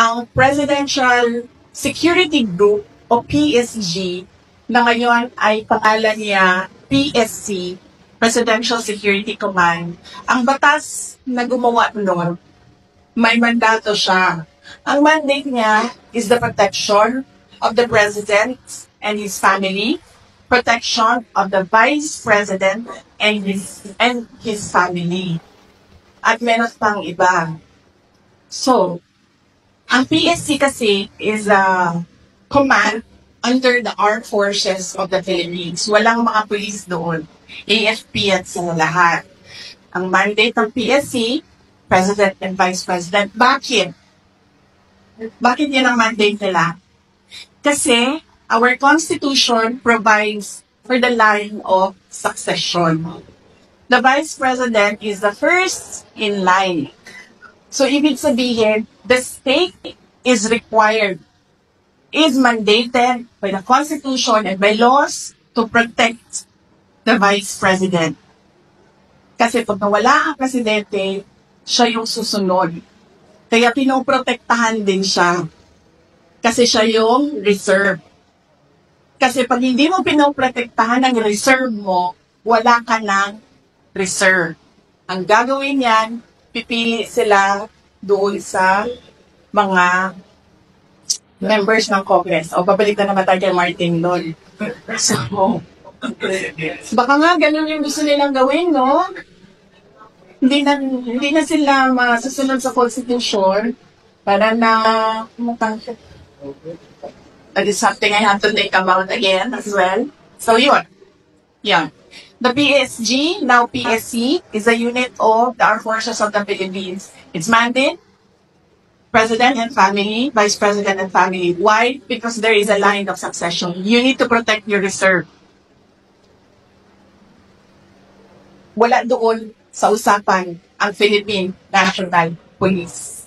ang Presidential Security Group o PSG na ngayon ay pangalan niya PSC, Presidential Security Command. Ang batas na gumawa nun, may mandato siya. Ang mandate niya is the protection of the President and his family, protection of the Vice President and his family. At meron pang iba. So, ang PSC kasi is a command under the Armed Forces of the Philippines. Walang mga police doon. AFP at sila lahat. Ang mandate ng PSC, President and Vice President. Bakit? Bakit yan ang mandate nila? Kasi our Constitution provides for the line of succession. The Vice President is the first in line. So, ibig sabihin, the state is required, is mandated by the Constitution and by laws to protect the Vice President. Kasi pag nawala ang presidente, siya yung susunod. Kaya pinoprotektahan din siya. Kasi siya yung reserve. Kasi pag hindi mo pinoprotektahan ng reserve mo, wala ka ng reserve. Ang gagawin yan, pipili sila doon sa mga members ng Congress. O, babalik na naman tayo kay Martin doon. So, baka nga ganun yung gusto nilang gawin, no? Hindi na sila masusunod sa Constitution para na that is something I have to think about again as well. So, yun. Yan. The PSG, now PSC, is a unit of the Armed Forces of the Philippines. It's mandate, President and family, Vice President and family. Why? Because there is a line of succession. You need to protect your reserve. Wala doon sa usapan ang Philippine National Police.